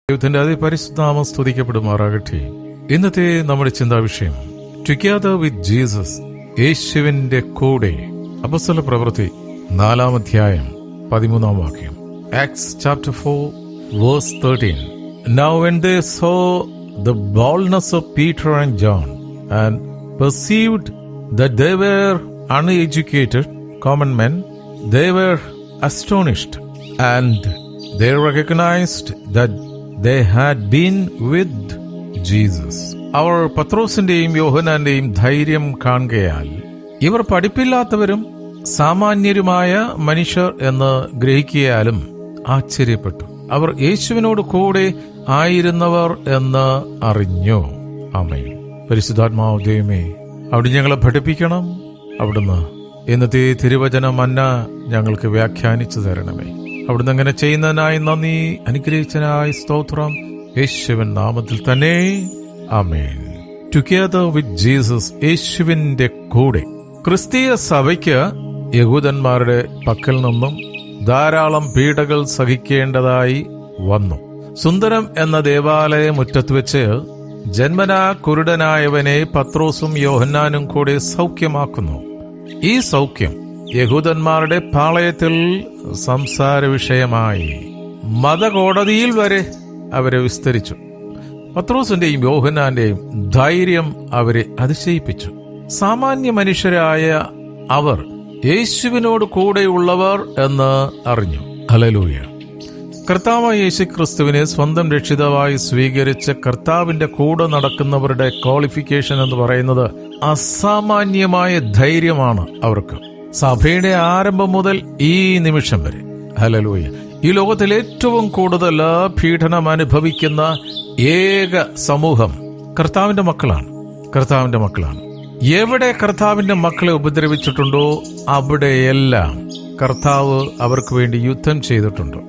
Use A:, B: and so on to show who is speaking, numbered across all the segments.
A: ദൈവത്തിന്റെ അതിപരിശുദ്ധനാമം സ്തുതിക്കപ്പെടുമാറാകട്ടെ. ഇന്നത്തെ നമ്മുടെ ചിന്താ വിഷയം ടുഗദർ വിത്ത് ജീസസ്, യേശുവിന്റെ കൂടെ. അപ്പോസ്തല പ്രവൃത്തി 4-ാം അധ്യായം 13-ാം വാക്യം. Acts chapter 4 verse 13. Now when they saw the boldness of Peter and John and perceived that they were uneducated common men, they were astonished, and they recognized that they had been with Jesus. അവർ പത്രോസിന്റെയും യോഹന്നാന്റെയും ധൈര്യം കാണുകയാൽ ഇവർ പഠിപ്പില്ലാത്തവരും സാമാന്യരുമായ മനുഷ്യർ എന്ന് ഗ്രഹിക്കുകയാലും ആശ്ചര്യപ്പെട്ടു. അവർ യേശുവിനോട് കൂടെ ആയിരുന്നവർ എന്ന് അറിഞ്ഞു. ആമേൻ. പരിശുദ്ധാത്മാവ് ദൈവമേ, അവിടെ ഞങ്ങളെ പഠിപ്പിക്കണം. അവിടുന്ന് ഇന്നത്തെ തിരുവചന മന്ന ഞങ്ങൾക്ക് വ്യാഖ്യാനിച്ചു തരണമേ. അവിടുന്ന് അങ്ങനെ ചെയ്യുന്നതിനായി നന്ദി, അനുഗ്രഹിച്ചതിനായി സ്തോത്രം. യേശുവിൻ നാമത്തിൽ തന്നെ ആമേൻ. ടുഗദർ വിത്ത് ജീസസ്, യേശുവിന്റെ കൂടെ. ക്രിസ്തീയ സഭയ്ക്ക് യഹൂദന്മാരുടെ പക്കൽ നിന്നും ധാരാളം പീഡകൾ സഹിക്കേണ്ടതായി വന്നു. സുന്ദരം എന്ന ദേവാലയ മുറ്റത്ത് വെച്ച് ജന്മനാ കുരുടനായവനെ പത്രോസും യോഹന്നാനും കൂടെ സൗഖ്യമാക്കുന്നു. ഈ സൗഖ്യം യഹൂദന്മാരുടെ പാളയത്തിൽ സംസാര വിഷയമായി. മതകോടതിയിൽ വരെ അവരെ വിസ്തരിച്ചു. പത്രോസിന്റെയും യോഹന്നാന്റെയും ധൈര്യം അവരെ അതിശയിപ്പിച്ചു. സാമാന്യ മനുഷ്യരായ അവർ യേശുവിനോട് കൂടെയുള്ളവർ എന്ന് അറിഞ്ഞു. ഹല്ലേലൂയ. കർത്താവായ യേശു ക്രിസ്തുവിനെ സ്വന്തം രക്ഷിതാവായി സ്വീകരിച്ച കർത്താവിന്റെ കൂടെ നടക്കുന്നവരുടെ ക്വാളിഫിക്കേഷൻ എന്ന് പറയുന്നത് അസാമാന്യമായ ധൈര്യമാണ് അവർക്ക്. സഭയുടെ ആരംഭം മുതൽ ഈ നിമിഷം വരെ. ഹല്ലേലൂയ. ഈ ലോകത്തിൽ ഏറ്റവും കൂടുതൽ പീഡനം അനുഭവിക്കുന്ന ഏക സമൂഹം കർത്താവിന്റെ മക്കളാണ്. എവിടെ കർത്താവിന്റെ മക്കളെ ഉപദ്രവിച്ചിട്ടുണ്ടോ അവിടെയെല്ലാം കർത്താവ് അവർക്ക് വേണ്ടി യുദ്ധം ചെയ്തിട്ടുണ്ട്.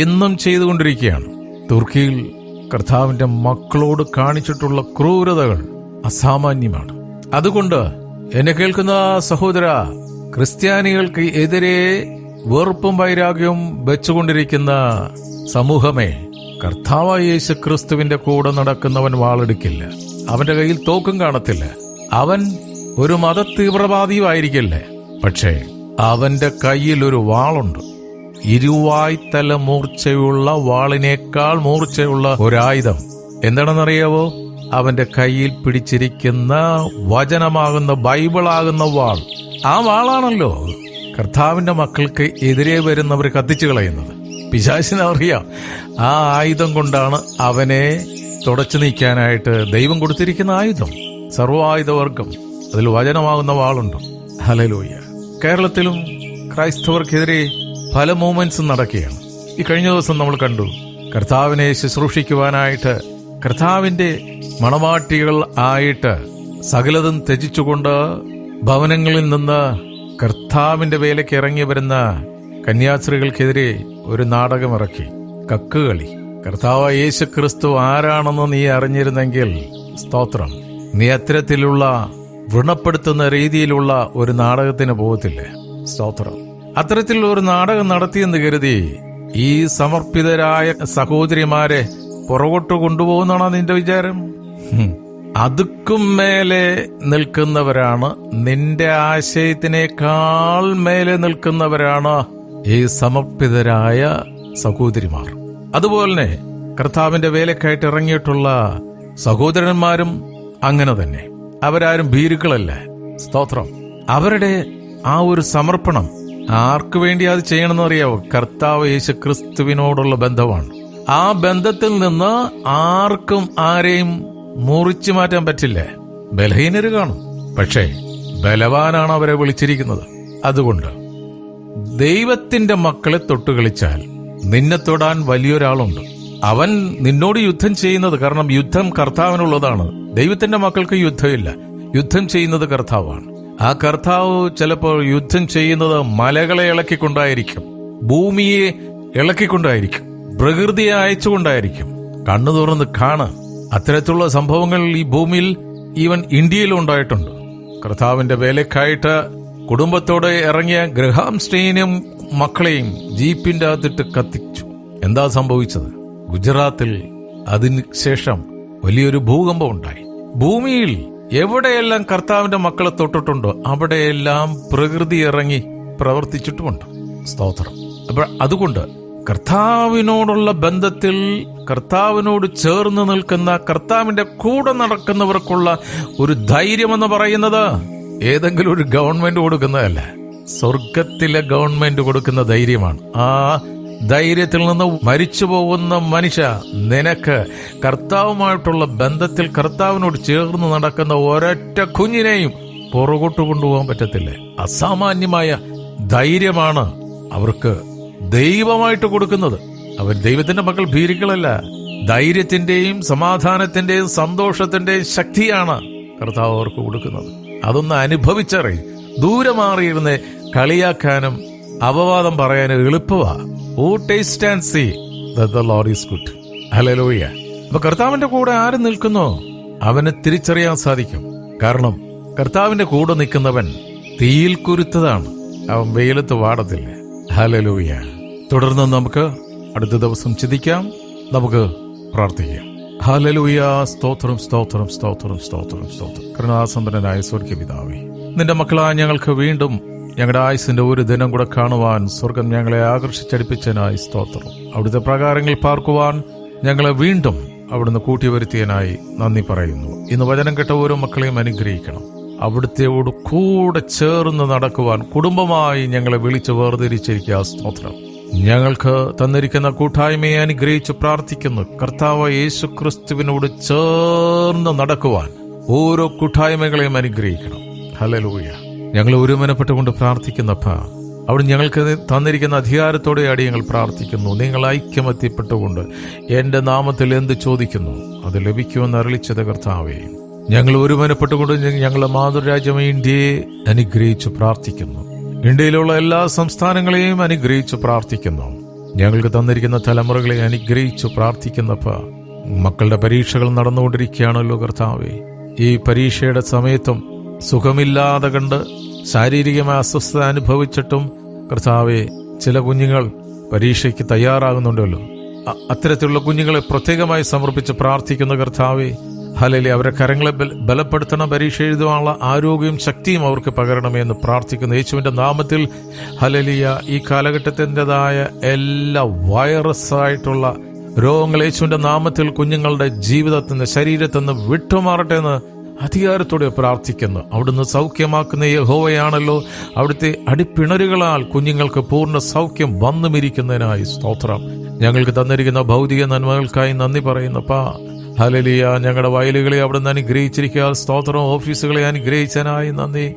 A: ഇന്നും ചെയ്തുകൊണ്ടിരിക്കുകയാണ്. തുർക്കിയിൽ കർത്താവിന്റെ മക്കളോട് കാണിച്ചിട്ടുള്ള ക്രൂരതകൾ അസാമാന്യമാണ്. അതുകൊണ്ട് എന്നെ കേൾക്കുന്ന സഹോദര, ക്രിസ്ത്യാനികൾക്ക് എതിരെ വെറുപ്പും വൈരാഗ്യവും വെച്ചുകൊണ്ടിരിക്കുന്ന സമൂഹമേ, കർത്താവായ യേശു ക്രിസ്തുവിന്റെ കൂടെ നടക്കുന്നവൻ വാളെടുക്കില്ല. അവന്റെ കയ്യിൽ തോക്കും കാണത്തില്ല. അവൻ ഒരു മത തീവ്രവാദിയുമായിരിക്കില്ല. പക്ഷേ അവന്റെ കയ്യിൽ ഒരു വാളുണ്ട്. ഇരുവായ്ത്തല മൂർച്ചയുള്ള വാളിനേക്കാൾ മൂർച്ചയുള്ള ഒരായുധം. എന്താണെന്നറിയാവോ? അവന്റെ കയ്യിൽ പിടിച്ചിരിക്കുന്ന വചനമാകുന്ന ബൈബിളാകുന്ന വാൾ. ആ വാളാണല്ലോ കർത്താവിന്റെ മക്കൾക്ക് എതിരെ വരുന്നവർ കത്തിച്ചു കളയുന്നത്. പിശാചിനറിയാം ആ ആയുധം കൊണ്ടാണ് അവനെ തുടച്ചു നീക്കാനായിട്ട് ദൈവം കൊടുത്തിരിക്കുന്ന ആയുധം. സർവായുധവർഗം, അതിൽ വചനമാകുന്ന വാളുണ്ട്. ഹല്ലേലൂയ. കേരളത്തിലും ക്രൈസ്തവർക്കെതിരെ പല മൂവ്മെന്റ്സും നടക്കുകയാണ്. ഈ കഴിഞ്ഞ ദിവസം നമ്മൾ കണ്ടു, കർത്താവിനെ ശുശ്രൂഷിക്കുവാനായിട്ട് കർത്താവിന്റെ മണവാട്ടികൾ ആയിട്ട് സകലതും ത്യജിച്ചുകൊണ്ട് ഭവനങ്ങളിൽ നിന്ന് കർത്താവിന്റെ വേലയ്ക്ക് ഇറങ്ങി വരുന്ന കന്യാസ്ത്രീകൾക്കെതിരെ ഒരു നാടകമിറക്കി. കക്കുകളി. കർത്താവ് യേശു ക്രിസ്തു ആരാണെന്ന് നീ അറിഞ്ഞിരുന്നെങ്കിൽ സ്തോത്രം, നീ അത്തരത്തിലുള്ള വ്രണപ്പെടുത്തുന്ന രീതിയിലുള്ള ഒരു നാടകത്തിന് പോകത്തില്ലേ? സ്തോത്രം. അത്തരത്തിലുള്ള ഒരു നാടകം നടത്തിയെന്ന് കരുതി ഈ സമർപ്പിതരായ സഹോദരിമാരെ പുറകോട്ട് കൊണ്ടുപോകുന്നാണോ നിന്റെ വിചാരം? അതുക്കും മേലെ നിൽക്കുന്നവരാണ്, നിന്റെ ആശയത്തിനേക്കാൾ മേലെ നിൽക്കുന്നവരാണ് ഈ സമർപ്പിതരായ സഹോദരിമാർ. അതുപോലെ കർത്താവിന്റെ വേലക്കായിട്ട് ഇറങ്ങിയിട്ടുള്ള സഹോദരന്മാരും അങ്ങനെ തന്നെ. അവരാരും ഭീരുക്കളല്ല. സ്തോത്രം. അവരുടെ ആ ഒരു സമർപ്പണം ആർക്കു വേണ്ടി അത് ചെയ്യണമെന്ന് അറിയാവോ? കർത്താവ് യേശു ക്രിസ്തുവിനോടുള്ള ബന്ധമാണ്. ആ ബന്ധത്തിൽ നിന്ന് ആർക്കും ആരെയും മുറിച്ചു മാറ്റാൻ പറ്റില്ല. ബലഹീനര് കാണും, പക്ഷേ ബലവാനാണ് അവരെ വിളിച്ചിരിക്കുന്നത്. അതുകൊണ്ട് ദൈവത്തിന്റെ മക്കളെ തൊട്ടുകളിച്ചാൽ നിന്നെ തൊടാൻ വലിയൊരാളുണ്ട്. അവൻ നിന്നോട് യുദ്ധം ചെയ്യുന്നത്, കാരണം യുദ്ധം കർത്താവിനുള്ളതാണ്. ദൈവത്തിന്റെ മക്കൾക്ക് യുദ്ധമില്ല. യുദ്ധം ചെയ്യുന്നത് കർത്താവാണ്. ആ കർത്താവ് ചിലപ്പോൾ യുദ്ധം ചെയ്യുന്നത് മലകളെ ഇളക്കിക്കൊണ്ടായിരിക്കും, ഭൂമിയെ ഇളക്കിക്കൊണ്ടായിരിക്കും, പ്രകൃതിയെ അയച്ചുകൊണ്ടായിരിക്കും. കണ്ണു തുറന്ന് കാണാം. അത്തരത്തിലുള്ള സംഭവങ്ങൾ ഈ ഭൂമിയിൽ, ഈവൻ ഇന്ത്യയിലും ഉണ്ടായിട്ടുണ്ട്. കർത്താവിന്റെ വേലക്കായിട്ട് കുടുംബത്തോടെ ഇറങ്ങിയ ഗ്രഹാം സ്റ്റെയിനും മക്കളെയും ജീപ്പിന്റെ അകത്തിട്ട് കത്തിച്ചു. എന്താ സംഭവിച്ചത്? ഗുജറാത്തിൽ അതിനുശേഷം വലിയൊരു ഭൂകമ്പം ഉണ്ടായി. ഭൂമിയിൽ എവിടെയെല്ലാം കർത്താവിന്റെ മക്കളെ തൊട്ടിട്ടുണ്ടോ അവിടെയെല്ലാം പ്രകൃതി ഇറങ്ങി പ്രവർത്തിച്ചിട്ടുമുണ്ട്. സ്തോത്രം. അപ്പോൾ അതുകൊണ്ട് കർത്താവിനോടുള്ള ബന്ധത്തിൽ കർത്താവിനോട് ചേർന്ന് നിൽക്കുന്ന, കർത്താവിന്റെ കൂടെ നടക്കുന്നവർക്കുള്ള ഒരു ധൈര്യമെന്ന് പറയുന്നത് ഏതെങ്കിലും ഒരു ഗവൺമെന്റ് കൊടുക്കുന്നതല്ല, സ്വർഗത്തിലെ ഗവൺമെന്റ് കൊടുക്കുന്ന ധൈര്യമാണ്. ആ ധൈര്യത്തിൽ നിന്ന് മരിച്ചു പോകുന്ന മനുഷ്യ, നിനക്ക് കർത്താവുമായിട്ടുള്ള ബന്ധത്തിൽ കർത്താവിനോട് ചേർന്ന് നടക്കുന്ന ഒരൊറ്റ കുഞ്ഞിനെയും പുറകോട്ട് കൊണ്ടുപോകാൻ പറ്റത്തില്ല. അസാമാന്യമായ ധൈര്യമാണ് അവർക്ക് ദൈവമായിട്ട് കൊടുക്കുന്നത്. അവർ ദൈവത്തിന്റെ മക്കൾ ഭീരുക്കളല്ല. ധൈര്യത്തിന്റെയും സമാധാനത്തിന്റെയും സന്തോഷത്തിന്റെയും ശക്തിയാണ് കർത്താവ് അവർക്ക് കൊടുക്കുന്നത്. അതൊന്ന് അനുഭവിച്ചറിയും. ദൂരെ മാറിയിരുന്ന് കളിയാക്കാനും അപവാദം പറയാനും എളുപ്പമാ. O taste and see that the Lord is good. Hallelujah. അപ്പൊ കർത്താവിന്റെ കൂടെ ആര് നിൽക്കുന്നോ അവന് തിരിച്ചറിയാൻ സാധിക്കും. കാരണം കർത്താവിന്റെ കൂടെ നിൽക്കുന്നവൻ തീയിൽ കുരുത്തതാണ്, അവൻ വെയിലത്ത് വാടത്തില്ല. ഹല്ലേലൂയ. തുടർന്ന് നമുക്ക് അടുത്ത ദിവസം ചിന്തിക്കാം, നമുക്ക് പ്രാർത്ഥിക്കാം. ഹല്ലേലൂയ. സ്തോത്രം, സ്തോത്രം, സ്തോത്രം, സ്തോത്രം, സ്തോത്രം. കരുണാസമ്പന്നനായ സ്വർഗ്ഗ പിതാവേ, നിന്റെ മക്കളായ ഞങ്ങൾക്ക് വീണ്ടും ഞങ്ങളുടെ ആയുസിന്റെ ഒരു ദിനം കൂടെ കാണുവാൻ സ്വർഗം ഞങ്ങളെ ആകർഷിച്ചടിപ്പിച്ചതിനായി സ്തോത്രം. അവിടുത്തെ പ്രകാരങ്ങൾ പാർക്കുവാൻ ഞങ്ങളെ വീണ്ടും അവിടുന്ന് കൂട്ടിവരുത്തിയതിനായി നന്ദി പറയുന്നു. ഇന്ന് വചനം കേട്ട ഓരോ മക്കളെയും അനുഗ്രഹിക്കണം. അവിടുത്തെയോട് കൂടെ ചേർന്ന് നടക്കുവാൻ കുടുംബമായി ഞങ്ങളെ വിളിച്ച് വേർതിരിച്ചിരിക്കുക. സ്തോത്രം. ഞങ്ങൾക്ക് തന്നിരിക്കുന്ന കൂട്ടായ്മയെ അനുഗ്രഹിച്ച് പ്രാർത്ഥിക്കുന്നു. കർത്താവ് യേശു ക്രിസ്തുവിനോട് ചേർന്ന് നടക്കുവാൻ ഓരോ കൂട്ടായ്മകളെയും അനുഗ്രഹിക്കണം. ഹല്ലേലൂയ. ഞങ്ങൾ ഒരുമനപ്പെട്ടുകൊണ്ട് പ്രാർത്ഥിക്കുന്നപ്പാ, അവിടെ ഞങ്ങൾക്ക് തന്നിരിക്കുന്ന അധികാരത്തോടെ അടി ഞങ്ങൾ പ്രാർത്ഥിക്കുന്നു. നിങ്ങൾ ഐക്യമത്യപ്പെട്ടുകൊണ്ട് എന്റെ നാമത്തിൽ എന്ത് ചോദിക്കുന്നു അത് ലഭിക്കുമെന്ന് അരുളിച്ചത് കർത്താവേ. ഞങ്ങൾ ഒരുമനപ്പെട്ടുകൊണ്ട് ഞങ്ങളുടെ മാതൃരാജ്യം ഇന്ത്യയെ അനുഗ്രഹിച്ച് പ്രാർത്ഥിക്കുന്നു. ഇന്ത്യയിലുള്ള എല്ലാ സംസ്ഥാനങ്ങളെയും അനുഗ്രഹിച്ച് പ്രാർത്ഥിക്കുന്നു. ഞങ്ങൾക്ക് തന്നിരിക്കുന്ന തലമുറകളെ അനുഗ്രഹിച്ച് പ്രാർത്ഥിക്കുന്നപ്പാ, മക്കളുടെ പരീക്ഷകൾ നടന്നുകൊണ്ടിരിക്കുകയാണല്ലോ കർത്താവേ. ഈ പരീക്ഷയുടെ സമയത്തും സുഖമില്ലാതെ കണ്ട് ശാരീരികമായ അസ്വസ്ഥത അനുഭവിച്ചിട്ടും കർത്താവെ, ചില കുഞ്ഞുങ്ങൾ പരീക്ഷയ്ക്ക് തയ്യാറാകുന്നുണ്ടല്ലോ. അത്തരത്തിലുള്ള കുഞ്ഞുങ്ങളെ പ്രത്യേകമായി സമർപ്പിച്ച് പ്രാർത്ഥിക്കുന്ന കർത്താവെ, ഹല്ലേലൂയ. അവരെ കരങ്ങളെ ബലപ്പെടുത്തണം. പരീക്ഷ എഴുതുവാനുള്ള ആരോഗ്യവും ശക്തിയും അവർക്ക് പകരണമേ എന്ന് പ്രാർത്ഥിക്കുന്നു യേശുവിന്റെ നാമത്തിൽ. ഹല്ലേലൂയ. ഈ കാലഘട്ടത്തിൻ്റെതായ എല്ലാ വൈറസായിട്ടുള്ള രോഗങ്ങൾ യേശുവിന്റെ നാമത്തിൽ കുഞ്ഞുങ്ങളുടെ ജീവിതത്തിൽ നിന്ന്, ശരീരത്തിൽ നിന്ന് വിട്ടുമാറട്ടെ എന്ന് അധികാരത്തോടെ പ്രാർത്ഥിക്കുന്നു. അവിടുന്ന് സൗഖ്യമാക്കുന്ന യഹോവയാണല്ലോ. അവിടുത്തെ അടിപ്പിണരുകളാൽ കുഞ്ഞുങ്ങൾക്ക് പൂർണ്ണ സൗഖ്യം വന്നുമിരിക്കുന്നതിനായി സ്തോത്രം. ഞങ്ങൾക്ക് തന്നിരിക്കുന്ന ഭൗതിക നന്മകൾക്കായി നന്ദി പറയുന്നപ്പാ. ഹല്ലേലൂയ. ഞങ്ങളുടെ വയലുകളെ അവിടുന്ന് അനുഗ്രഹിച്ചിരിക്കുക. സ്തോത്രം. ഓഫീസുകളെ അനുഗ്രഹിച്ചതിനായി നന്ദി.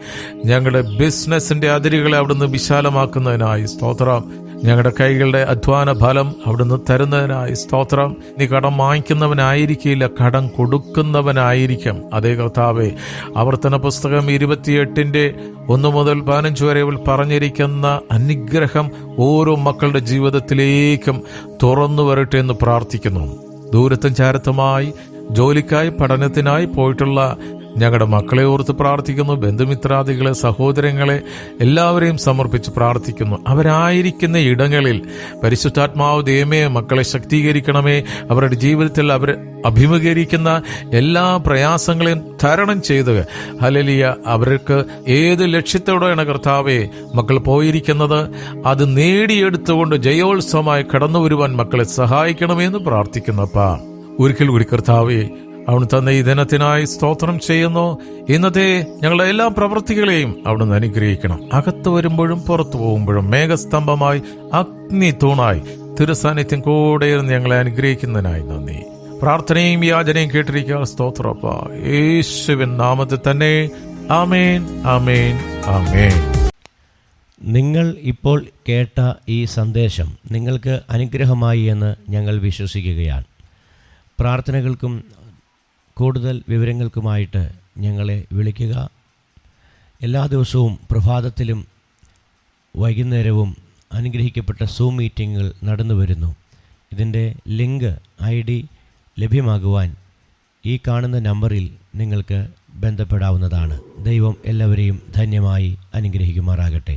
A: ഞങ്ങളുടെ ബിസിനസിന്റെ അതിരുകളെ അവിടുന്ന് വിശാലമാക്കുന്നതിനായി സ്തോത്രം. ഞങ്ങളുടെ കൈകളുടെ അധ്വാന ഫലം അവിടുന്ന് തരുന്നതിനായി സ്തോത്രം. നീ കടം വാങ്ങിക്കുന്നവനായിരിക്കില്ല, കടം കൊടുക്കുന്നവനായിരിക്കും. അതേ കർത്താവേ, ആവർത്തന പുസ്തകം 28:1 മുതൽ 15 വരെ പറഞ്ഞിരിക്കുന്ന അനുഗ്രഹം ഓരോ മക്കളുടെ ജീവിതത്തിലേക്കും തുറന്നു വരട്ടെ എന്ന് പ്രാർത്ഥിക്കുന്നു. ദൂരത്തും ചാരത്തുമായി ജോലിക്കായി പഠനത്തിനായി പോയിട്ടുള്ള ഞങ്ങളുടെ മക്കളെ ഓർത്ത് പ്രാർത്ഥിക്കുന്നു. ബന്ധുമിത്രാദികളെ, സഹോദരങ്ങളെ എല്ലാവരെയും സമർപ്പിച്ച് പ്രാർത്ഥിക്കുന്നു. അവരായിരിക്കുന്ന ഇടങ്ങളിൽ പരിശുദ്ധാത്മാവ് ദൈവമേ മക്കളെ ശക്തീകരിക്കണമേ. അവരുടെ ജീവിതത്തിൽ അവർ അഭിമുഖീകരിക്കുന്ന എല്ലാ പ്രയാസങ്ങളെയും തരണം ചെയ്ത് ഹല്ലേലൂയ, അവർക്ക് ഏത് ലക്ഷ്യത്തോടെയാണ് കർത്താവേ മക്കൾ പോയിരിക്കുന്നത് അത് നേടിയെടുത്തുകൊണ്ട് ജയോത്സവമായി കടന്നു വരുവാൻ മക്കളെ സഹായിക്കണമെന്ന് പ്രാർത്ഥിക്കുന്നപ്പാ. ഒരിക്കൽ കൂടി കർത്താവേ, അവിടുന്ന് തന്ന ഈ ദിനത്തിനായി സ്തോത്രം ചെയ്യുന്നു. ഇന്നത്തെ ഞങ്ങളുടെ എല്ലാ പ്രവൃത്തികളെയും അവിടുന്ന് അനുഗ്രഹിക്കണം. അകത്ത് വരുമ്പോഴും പുറത്തു പോകുമ്പോഴും മേഘസ്തംഭമായി അഗ്നി തൂണായി തിരുസാന്നിധ്യം കൂടെ ഞങ്ങളെ അനുഗ്രഹിക്കുന്നതിനായി നന്ദി. പ്രാർത്ഥനയും യാചനയും കേട്ടിരിക്കുക. സ്തോത്രപ്പ യേശുവിൻ നാമത്തിൽ തന്നെ. ആമേൻ, ആമേൻ, ആമേൻ.
B: നിങ്ങൾ ഇപ്പോൾ കേട്ട ഈ സന്ദേശം നിങ്ങൾക്ക് അനുഗ്രഹമായി എന്ന് ഞങ്ങൾ വിശ്വസിക്കുകയാണ്. പ്രാർത്ഥനകൾക്കും കൂടുതൽ വിവരങ്ങൾക്കുമായിട്ട് ഞങ്ങളെ വിളിക്കുക. എല്ലാ ദിവസവും പ്രഭാതത്തിലും വൈകുന്നേരവും അനുഗ്രഹിക്കപ്പെട്ട സൂം മീറ്റിങ്ങുകൾ നടന്നു വരുന്നു. ഇതിൻ്റെ ലിങ്ക് ID ലഭ്യമാകുവാൻ ഈ കാണുന്ന നമ്പറിൽ നിങ്ങൾക്ക് ബന്ധപ്പെടാവുന്നതാണ്. ദൈവം എല്ലാവരെയും ധന്യമായി അനുഗ്രഹിക്കുമാറാകട്ടെ.